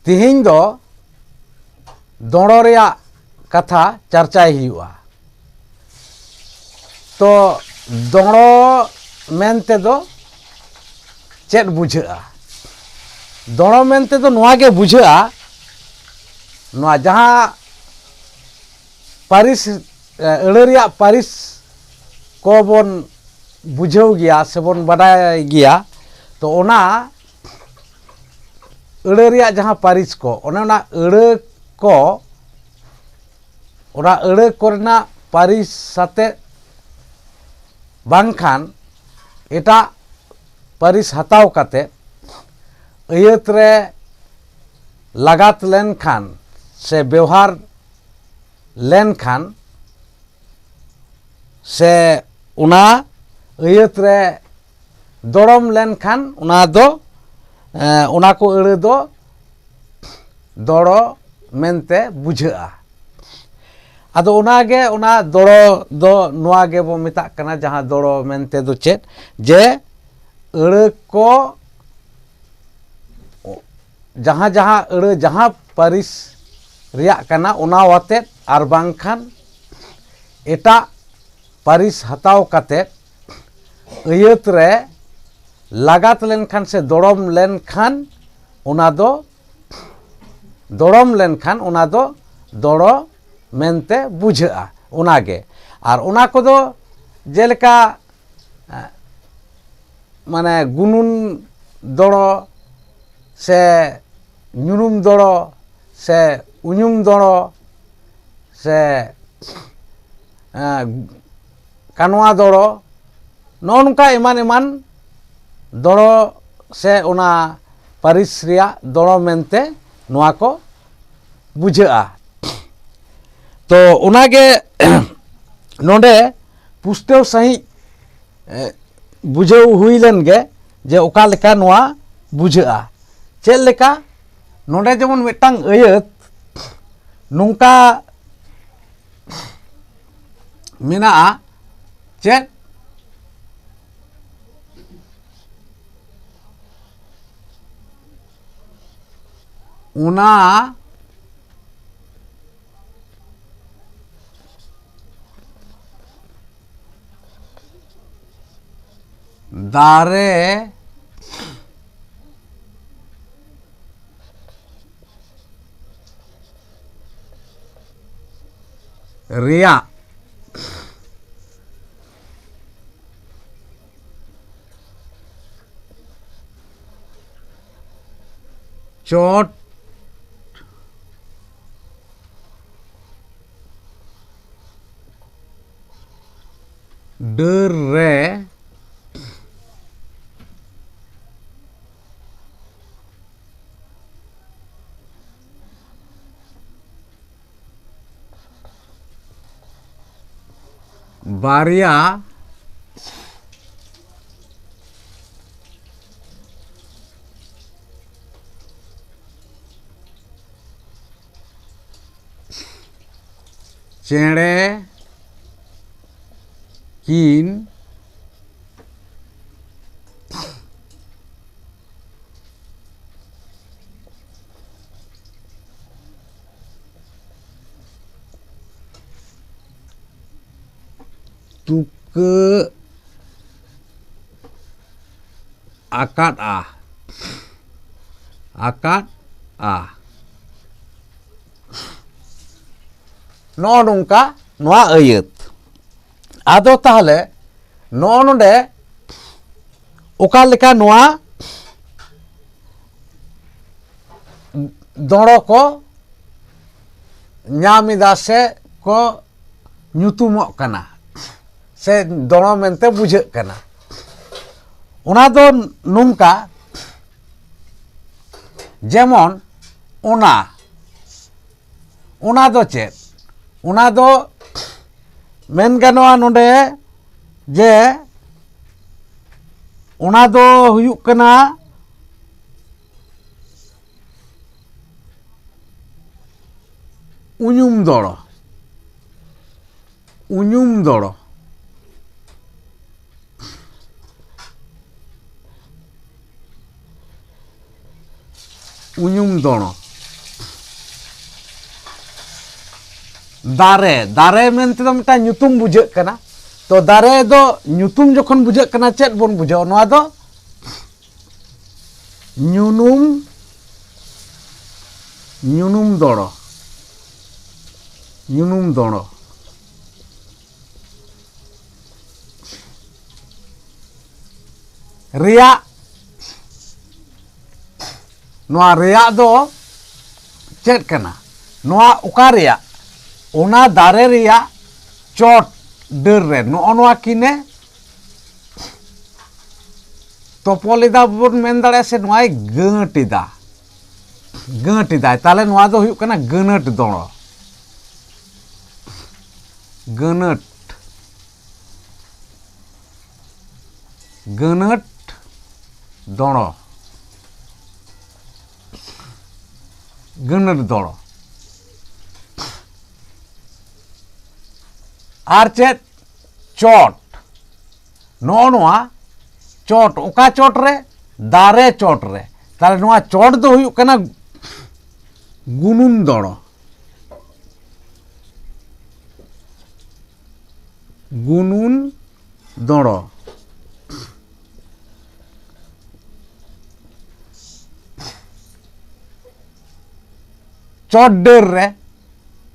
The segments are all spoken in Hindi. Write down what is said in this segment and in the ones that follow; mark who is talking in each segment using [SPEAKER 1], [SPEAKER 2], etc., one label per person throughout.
[SPEAKER 1] तिहिं दो दौड़ो रेया कथा चर्चाय हुआ। तो दौड़ो मेनते दो चेद बुझा दौड़ो मेनते दो नोआ गे बुझा नोआ जहां पारिस अड़रिया पारिस को बन बुझाव गया से बन बडाय गया। तो ओना अड़रिया जहां पारिस को ओना अड़ को ओना अड़ कोरना पारिस साथे बांखान एटा पारिस हताव काते अयत रे लगात लेन खान से व्यवहार लेन खान से उना अयत रे दौड़म लेन खान उना दो उना को अड़ दो दौड़ो मेनते बुझा। आदो उनागे उना दौड़ो दो नोआगे बो मेता कना जहां दौड़ो मेनते दो चेत जे अड़ को जहां जहां अड़ जहां पारिस रिया कना उना वाते आर बांखान एटा पारिस हताव काते अयत रे लगात लेन खान से दौड़म लेन खान उना दो दौड़म लेन खान उना दो दौड़ो मेनते बुझा उनागे। आर उना को दो जेलका माने गुनुन दौड़ो से नुनुम दौड़ो से उनुम दौड़ो से कानवा दौड़ो नौनका एमान एमान दौड़ो से उना पारिस रिया दौड़ो मेनते नोआ को बुझा। तो उनागे नोंडे पुस्तेव सही बुझाव हुई लेन गे जे ओका लेका नोआ बुझा चेद लेका नोंडे जेमन मिटांग अयत नोंका मेना चेद उना दारे रिया चोट डर रे बारिया चेड़े किन tuke akad नो नोंका नोआ अयत आदो ताहले नो नोंडे ओका लेका नोआ दौड़ो को ᱧᱟᱢᱤदा से को ᱧᱩᱛᱩᱢᱚᱜ कना से दौड़ो मेनते बुझाᱹᱜ कना उना दो नोंका जेमन उना दो चेद उना दो मेन गानोआ नोंडे जे उना दो हुयुग कना उनुम दौड़ो उनुम दौड़ो दारे दारे मेनते दो मिटा ᱧᱩᱛᱩᱢ बुझाᱹᱜ कना तो दारे दो ᱧᱩᱛᱩᱢ जखन बुझाᱹᱜ कना चेत बोन बुझाओ नोआ दो ᱧᱩᱱᱩᱢ ᱧᱩᱱᱩᱢ दड़ो ᱧᱩᱱᱩᱢ दड़ो रिया नोआ रिया दो चेत कना नोआ उका रिया ओना दारे रिया चोट डर रे नोआ किने तोपोलिदा बोन मेन दाड़े से नोआय गंटिदा ताले नोआ दो हुयुग कना गनट दड़ो गनट गनट दड़ो गनट दड़ो आर चेत चोट नोआ चोट उका चोट रे दारे चोट रे ताले नोआ चोट दो हुयुग कना गुनुम दड़ो गुनुन दड़ो चोट डर रे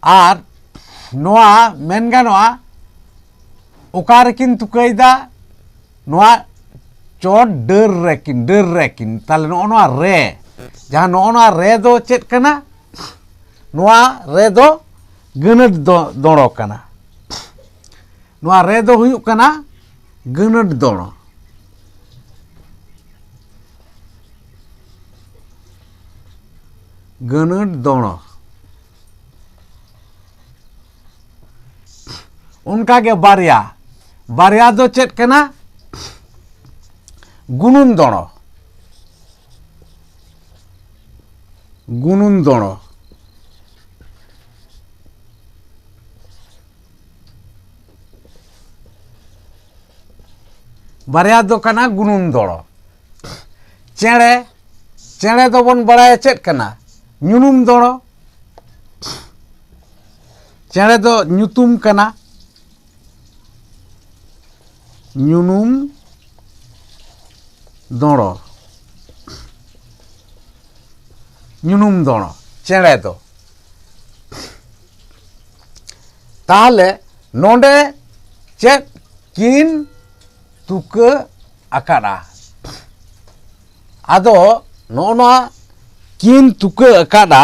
[SPEAKER 1] आर नोआ मेन गानोआ उका रेकिन तुकैदा नोआ चोट डर रेकिन ताले नोआ रे जहां नोआ रे दो चेत कना नोआ रे दो गनट दड़ो कना नोआ रे दो हुयुग कना गनट दड़ो गनट दड़ो उनका के बारिया बारिया दो चेत कना गुनुन दड़ो गुनुन दड़ो बारिया दो कना गुनुन दड़ो चेड़े चेड़े दो बन बड़ाय चेत कना ᱧᱩᱱᱩᱢ दड़ो चेड़े दो ᱧᱩᱛᱩᱢ कना ᱧᱩᱱᱩᱢ दड़ो ᱧᱩᱱᱩᱢ दड़ो चेड़े दो ताहले नोंडे चेत किन तुका आकाड़ा आदो नोना किन तुका आकाड़ा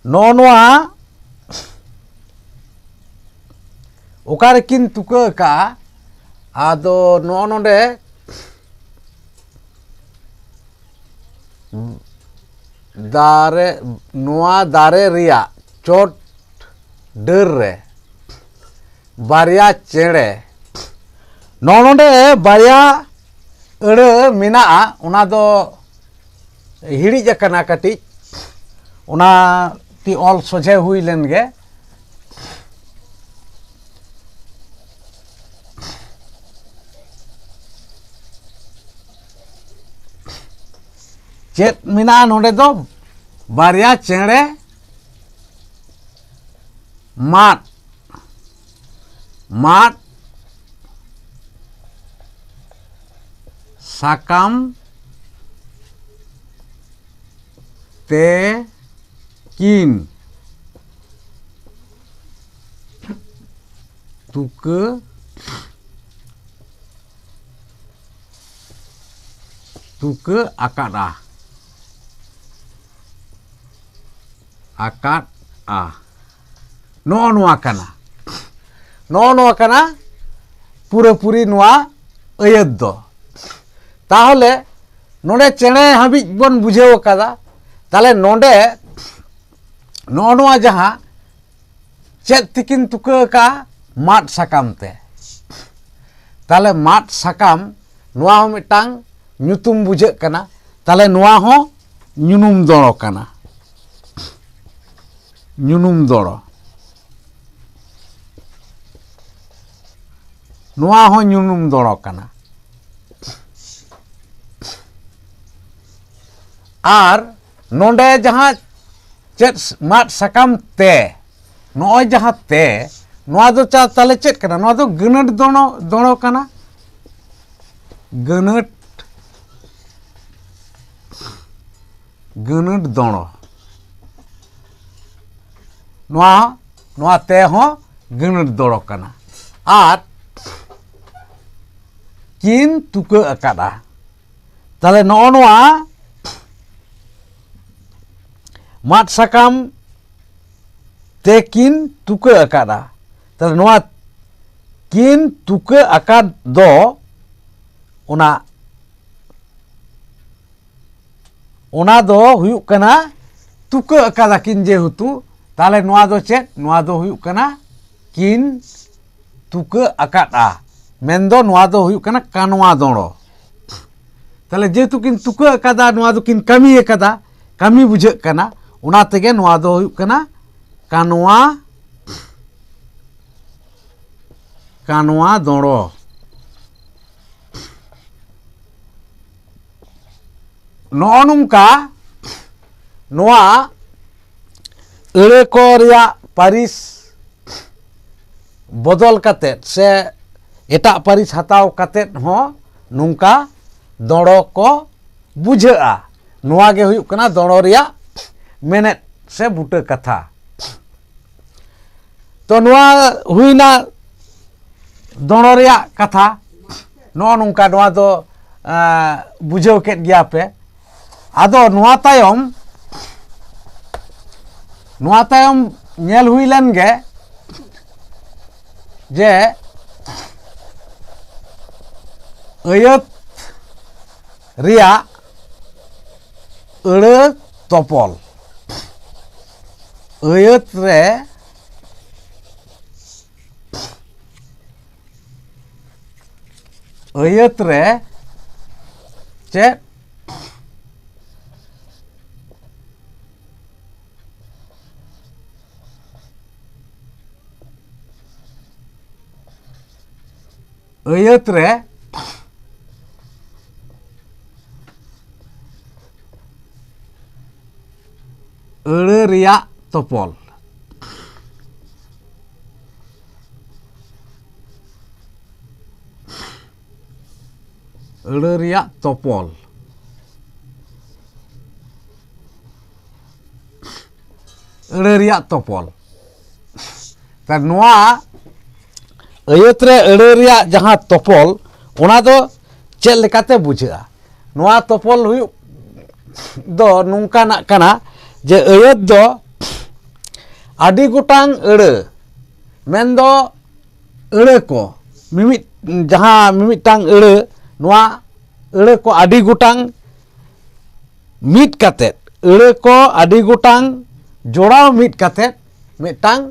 [SPEAKER 1] नोआ ओकारे किन तुका का आदो नोंडे दारे नोआ दारे रिया चोट डर रे बारिया चेड़े नोंडे बारिया अड़े मिना उना दो हिड़िज कना कटी उना ती ऑल सोझे हुई लेन गे चेत मिना नोंडे दो बारिया चेड़े माट माट साकाम ते किन तुका तुका आकाड़ा आकाट आ नोआ कना पूरे पूरी नोआ अयत दो ताहले नोडे चेड़े हाबिज बन बुझेव कदा ताले नोडे नोआ जहां चेत तिकिन तुका का माट साकाम ते ताले माट साकाम नोआ हो मिटांग ᱧᱩᱛᱩᱢ बुझाᱹᱜ कना ताले नोआ हो ᱧᱩᱱᱩᱢ दड़ो कना ᱧᱩᱱᱩᱢ दड़ो नोआ हो ᱧᱩᱱᱩᱢ दड़ो कना आर नोंडे जहां चेत माट साकाम ते नॉय जहाँ ते नोआ दो चा ताले चेत कना नोआ दो गनट दोनो दोनो कना गनट गनट दोनो नोआ नोआ ते हो गनट दोनो कना आर किन तुके अकादा ताले नोआ नोआ माट साकाम ते किन तुके अकादा ताले नोआ किन तुके अकाद दो ओना दो हुयुक कना तुके अकादा किन जेहेतु ताले नोआ दो चेत नोआ दो हुयुक कना किन तुके अकादा मेंदो नोआ दो हुयुक कना कानवा दोड़ो ताले जेहेतु किन तुके अकादा नोआ दो किन कमी अकादा कमी बुझाग कना ओना तेगे नोआ दो हुयुक कना कानवा कानवा दोड़ो नोआ नुंका नोआ अड़े को रिया पारिस बदल कते से एटा पारिस हताव कते हो नुंका दोड़ो को बुझाआ नोआ गे हुयुक कना दोड़ो रिया मेनेट से बुटे कथा तो नोआ हुईना दोड़ो रिया कथा नोआ नुंका नोआ दो बुझाव केट गया पे आदो नोआ तायम नेल हुई लन गे जे अयत रिया अड़े तोपल अयत रे चे अयत रे अड़े रिया तोपल अड़े रिया तोपल अड़े रिया तोपल ता नोआ अयत रे अड़े रिया जहाँ तोपल ओना दो चेल लेकाते बुझाआ नोआ तोपल हुयुक दो नुंकाना कना जे अयत दो आदि गोटांग अड़े मेंदो अड़े को मिमिट जहाँ मिमिटांग अड़े नोआ अड़े को आदि गोटांग मिट काते अड़े को आदि गोटांग जोड़ाव मिट काते मिटांग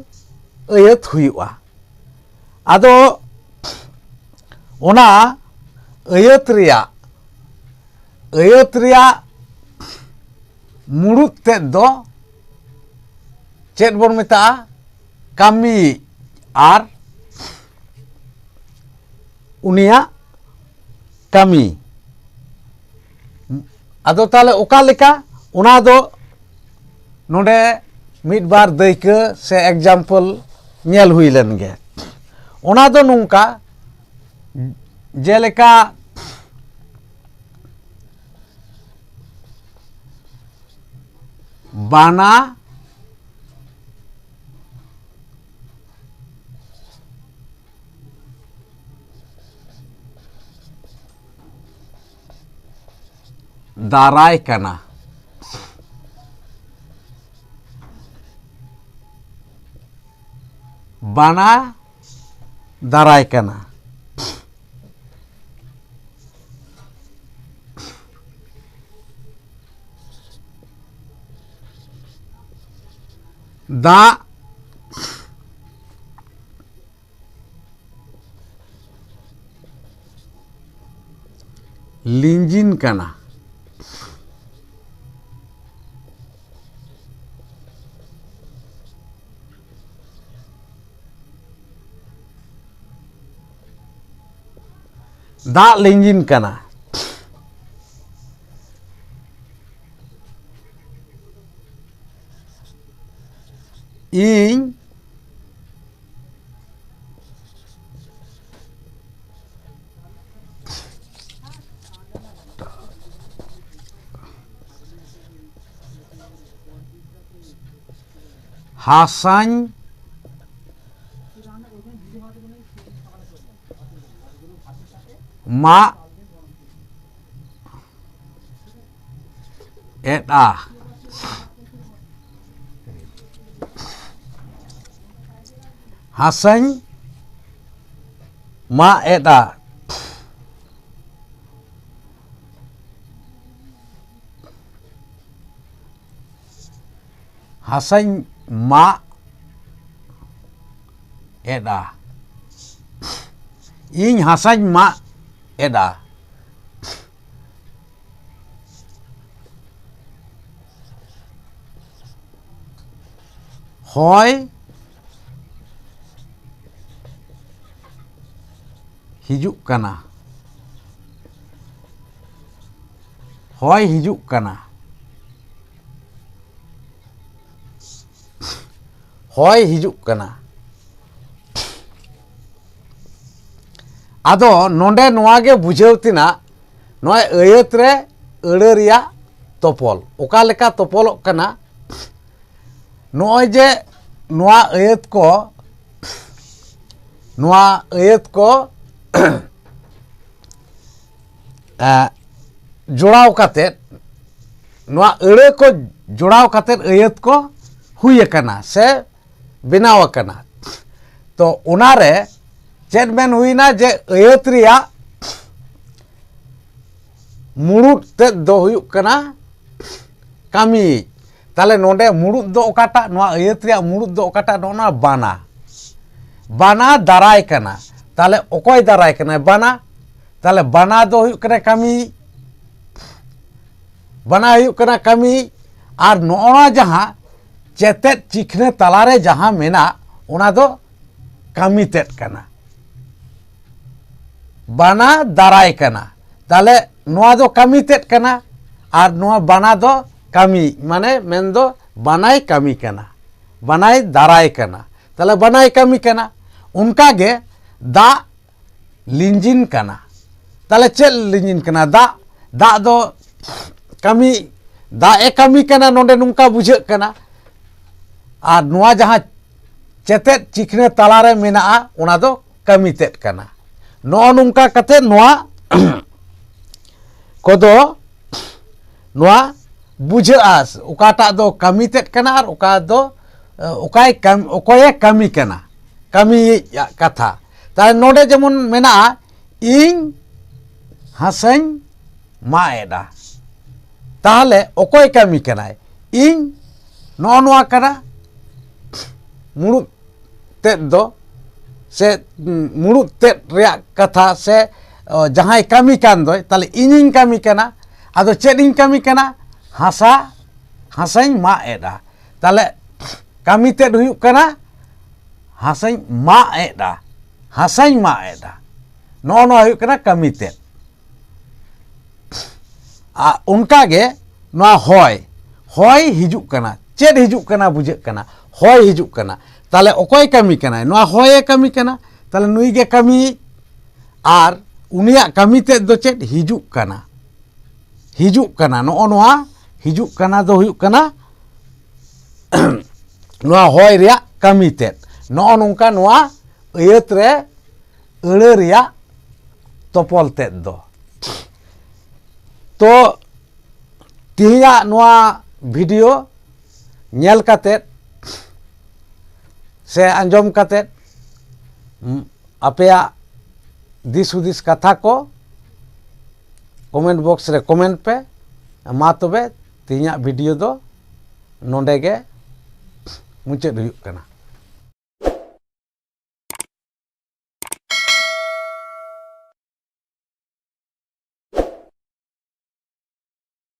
[SPEAKER 1] अयत हुयुआ आदो ओना अयत रिया मुड़ुत ते दो चेत बोन मेता कामी आर उनिया कामी आदो ताले ओका लेका ओना दो नोडे मिड बार दैके से एग्जाम्पल नेल हुई लन गे ओना दो नुंका जेलेका बाना दाराय कना बाना दाराय कना दा लिंजिन कना दा लिंजिन कना ᱤᱧ ᱦᱟᱥᱟᱧ ᱢᱟᱜ ᱮᱫᱼᱟ ᱦᱟᱥᱟᱧ ᱢᱟᱜ ᱮᱫᱼᱟ ᱦᱟᱥᱟᱧ ᱢᱟᱜ ᱮᱫᱼᱟ ᱤᱧ ᱦᱟᱥᱟᱧ ᱢᱟᱜ ᱮᱫᱼᱟ ᱦᱚᱭ ᱦᱤᱡᱩᱜ ᱠᱟᱱᱟ ᱦᱚᱭ ᱦᱤᱡᱩᱜ ᱠᱟᱱᱟ ᱦᱚᱭ ᱦᱤᱡᱩᱜ ᱠᱟᱱᱟ ᱟᱫᱚ ᱱᱚᱰᱮ ᱱᱚᱣᱟ ᱜᱮ ᱵᱩᱡᱷᱟᱹᱣ ᱛᱮᱱᱟᱜ ᱱᱚᱣᱟ ᱟᱹᱭᱟᱹᱛ ᱨᱮ ᱟᱹᱲᱟᱹ ᱨᱮᱭᱟᱜ ᱛᱚᱯᱚᱞ ᱚᱠᱟ ᱞᱮᱠᱟ ᱛᱚᱯᱚᱞᱚᱜ ᱠᱟᱱᱟ ᱱᱚᱜᱼᱚᱭ ᱡᱮ ᱱᱚᱣᱟ ᱟᱹᱭᱟᱹᱛ ᱠᱚ ᱡᱚᱲᱟᱣ ᱠᱟᱛᱮᱫ ᱱᱚᱣᱟ ᱟᱹᱲᱟᱹ ko ᱡᱚᱲᱟᱣ ᱠᱟᱛᱮᱫ ᱟᱹᱭᱟᱹᱛ ko ᱦᱩᱭ ᱟᱠᱟᱱᱟ ᱥᱮ ᱵᱮᱱᱟᱣ ᱟᱠᱟᱱᱟ ᱛᱚ ᱚᱱᱟᱨᱮ ᱪᱮᱫ ᱢᱮᱱ ᱦᱩᱭᱱᱟ ᱡᱮ ᱟᱹᱭᱟᱹᱛ ᱨᱮᱭᱟᱜ ᱢᱩᱲᱩᱫ ᱛᱮᱫ ᱫᱚ ᱦᱩᱭᱩᱜ ᱠᱟᱱᱟ ᱠᱟᱹᱢᱤᱭᱤᱡ ᱛᱟᱦᱞᱮ ᱱᱚᱰᱮ ᱢᱩᱲᱩᱫ ᱫᱚ ᱚᱠᱟᱴᱟᱜ ᱱᱚᱣᱟ ᱟᱹᱭᱟᱹᱛ ᱨᱮᱭᱟᱜ ᱢᱩᱲᱩᱫ ᱫᱚ ᱚᱠᱟᱴᱟᱜ ᱱᱚᱜᱼᱚ ᱵᱟᱱᱟ ᱵᱟᱱᱟ ᱫᱟᱨᱟᱭ ᱠᱟᱱᱟ ᱛᱟᱦᱞᱮ ᱚᱠᱚᱭ ᱫᱟᱨᱟᱭ ᱠᱟᱱᱟ ᱵᱟᱱᱟ ᱛᱟᱦᱞᱮ ᱵᱟᱱᱟ ᱫᱚ ᱦᱩᱭᱩᱜ ᱠᱟᱱᱟ ᱠᱟᱹᱢᱤᱭᱤᱡ ᱵᱟᱱᱟ ᱦᱩᱭᱩᱜ ᱠᱟᱱᱟ ᱠᱟᱹᱢᱤᱭᱤᱡ ᱟᱨ ᱱᱚᱜᱼᱚ ᱡᱟᱦᱟᱸ ᱪᱮᱛᱮᱫ ᱪᱤᱠᱷᱱᱟᱹ ᱛᱟᱞᱟᱨᱮ ᱡᱟᱦᱟᱸ ᱢᱮᱱᱟᱜ ᱚᱱᱟ ᱫᱚ ᱠᱟᱹᱢᱤ ᱛᱮᱫ ᱠᱟᱱᱟ ᱵᱟᱱᱟ ᱫᱟᱨᱟᱭ ᱠᱟᱱᱟ ᱛᱟᱦᱞᱮ ᱱᱚᱣᱟ ᱫᱚ ᱠᱟᱹᱢᱤ ᱛᱮᱫ ᱠᱟᱱᱟ ᱟᱨ ᱱᱚᱣᱟ ᱵᱟᱱᱟ ᱫᱚ ᱠᱟᱹᱢᱤ ᱢᱟᱱे ᱢᱮᱱᱫᱚ ᱵᱟᱱᱟᱭ ᱠᱟᱹᱢᱤ ᱠᱟᱱᱟ ᱵᱟᱱᱟᱭ ᱫᱟᱨᱟᱭ ᱠᱟᱱᱟ ᱛᱟᱦᱞᱮ ᱵᱟᱱᱟᱭ ᱠᱟᱹᱢᱤ ᱠᱟᱱᱟ ᱚᱱᱠᱟᱜᱮ ᱫᱟᱜ ᱞᱤᱸᱡᱤᱱ ᱠᱟᱱᱟ ᱛᱟᱦᱞᱮ ᱪᱮᱫ ᱞᱤᱸᱡᱤᱱ ᱠᱟᱱᱟ ᱫᱟᱜ ᱫᱚ ᱠᱟᱹᱢᱤ ᱫᱟᱜ ᱮ ᱠᱟᱹᱢᱤ ᱠᱟᱱᱟ ᱱᱚᱰᱮ ᱱᱚᱝᱠᱟ ᱵᱩᱡᱷᱟᱹᱜ ᱠᱟᱱᱟ ᱟᱨ ᱱᱚᱣᱟ ᱡᱟᱦᱟᱸ ᱪᱮᱛᱮᱫ ᱪᱤᱠᱷᱱᱟᱹ ᱛᱟᱞᱟᱨᱮ ᱢᱮᱱᱟᱜᱼᱟ ᱚᱱᱟ ᱫᱚ ᱠᱟᱹᱢᱤ ᱛᱮᱫ ᱠᱟᱱᱟ ᱱᱚᱜᱼᱚ ᱱᱚᱝᱠᱟ ᱠᱟᱛᱮᱫ ᱱᱚᱣᱟ ᱠᱚᱫᱚ ᱱᱚᱣᱟ ᱵᱩᱡᱷᱟᱹᱜᱼᱟ ᱚᱠᱟᱴᱟᱜ ᱫᱚ ᱠᱟᱹᱢᱤ ᱛᱮᱫ ᱠᱟᱱᱟ ᱟᱨ ᱚᱠᱟ ᱫᱚ ᱚᱠᱚᱭᱮ ᱠᱟᱹᱢᱤ ᱠᱟᱱᱟ ᱠᱟᱹᱢᱤᱭᱤᱡᱟᱜ ᱠᱟᱛᱷᱟ ᱛᱟᱦᱞᱮ ᱱᱚᱰᱮ ᱡᱮᱢᱚᱱ ᱢᱮᱱᱟᱜᱼᱟ ᱤᱧ ᱦᱟᱥᱟᱧ ᱢᱟᱜ ᱮᱫᱼᱟ ᱛᱟᱦᱞᱮ ᱚᱠᱚᱭ ᱠᱟᱹᱢᱤ ᱠᱟᱱᱟᱭ ᱤᱧ ᱱᱚᱜᱼᱚ ᱱᱚᱣᱟ ᱠᱟᱱᱟ ᱢᱩᱲᱩᱫ ᱛᱮᱫ ᱫᱚ ᱥᱮ ᱢᱩᱲᱩᱫ ᱛᱮᱫ ᱨᱮᱭᱟᱜ ᱠᱟᱛᱷᱟ ᱥᱮ ᱡᱟᱦᱟᱸᱭ ᱠᱟᱹᱢᱤ ᱠᱟᱱ ᱫᱚᱭ ᱛᱟᱦᱞᱮ ᱤᱧᱤᱧ ᱠᱟᱹᱢᱤ ᱠᱟᱱᱟ ᱟᱫᱚ ᱪᱮᱫ ᱤᱧ ᱠᱟᱹᱢി ᱠᱟᱱᱟ ᱦᱟᱥᱟᱧ ᱢᱟᱜ ᱮᱫᱼᱟ ᱛᱟᱦᱞᱮ ᱠᱟᱹᱢᱤ ᱛᱮᱫ ᱦᱩᱭᱩᱜ ᱠᱟᱱᱟ ᱦᱟᱥᱟᱧ ᱢᱟᱜ ᱮᱫᱼᱟ ᱦᱟᱥᱟᱧ ᱢᱟᱜ ᱮᱫᱼᱟ ᱱᱚᱜᱼᱚ ᱱᱚᱣᱟ ᱦᱩᱭᱩᱜ ᱠᱟᱱᱟ ᱠᱟᱹᱢᱤ ᱛᱮᱫ ᱟᱨ ᱚᱱᱠᱟᱜᱮ ᱱᱚᱣᱟ ᱦᱚᱭ ᱦᱤᱡᱩᱜ ᱠᱟᱱᱟ ᱪᱮᱫ ᱦᱤᱡᱩᱜ ᱠᱟᱱᱟ ᱵᱩᱡᱷᱟᱹᱜ ᱠᱟ나 ᱦᱚᱭ ᱦᱤᱡᱩᱜ ᱠᱟᱱᱟ ᱛᱟᱦᱞᱮ ᱚᱠᱚᱭ ᱠᱟᱹᱢᱤ ᱠᱟᱱᱟᱭ ᱱᱚᱣᱟ ᱦᱚᱭᱮ ᱠᱟᱹᱢᱤ ᱠᱟᱱᱟ ᱛᱟᱦᱞᱮ ᱱᱩᱭ ᱜᱮ ᱠᱟᱹᱢᱤᱭᱤᱡ ᱟᱨ ᱩᱱᱤᱭᱟᱜ ᱠᱟᱹᱢᱤ ᱛᱮᱫ ᱫᱚ ᱪᱮᱫ ᱦᱤᱡᱩᱜ ᱠᱟᱱᱟ ᱱᱚᱜᱼᱚ ᱱᱚᱣᱟ ᱦᱤᱡᱩᱜ ᱠᱟᱱᱟ ᱫᱚ ᱦᱩᱭᱩᱜ ᱠᱟᱱᱟ ᱱᱚᱣᱟ ᱦᱚᱭ ᱨᱮᱭᱟᱜ ᱠᱟᱹᱢᱤ ᱛᱮᱫ ᱱᱚᱜᱼᱚ ᱱᱚᱝᱠᱟ ᱱᱚᱣᱟ ᱟᱹᱭᱟᱹᱛ ᱨᱮ ᱟᱹᱲᱟᱹ ᱨᱮᱭᱟᱜ ᱛᱚᱯᱚᱞ ᱛᱮᱫ ᱫᱚ ᱛᱚ ᱛᱮᱦᱮᱧᱟᱜ ᱱᱚᱣᱟ ᱵᱷᱤᱰᱤᱭᱳ ᱧᱮᱞ ᱠᱟᱛᱮᱫ ᱥᱮ ᱟᱸᱡᱚᱢ ᱠᱟᱛᱮᱫ ᱟᱯᱮᱭᱟᱜ ᱫᱤᱥ ᱦᱩᱫᱤᱥ ᱠᱟᱛᱷᱟ ᱠᱚ ᱠᱚᱢᱮᱱᱴ ᱵᱚᱠᱥ ᱨᱮ ᱠᱚᱢᱮᱱᱴ ᱯᱮ ᱢᱟ ᱛᱚᱵᱮ ᱛᱮᱦᱮᱧᱟᱜ ᱵᱷᱤᱰᱤᱭᱳ ᱫᱚ ᱱᱚᱰᱮ ᱜᱮ ᱢᱩᱪᱟᱹᱫ ᱦᱩᱭᱩᱜ ᱠᱟᱱᱟ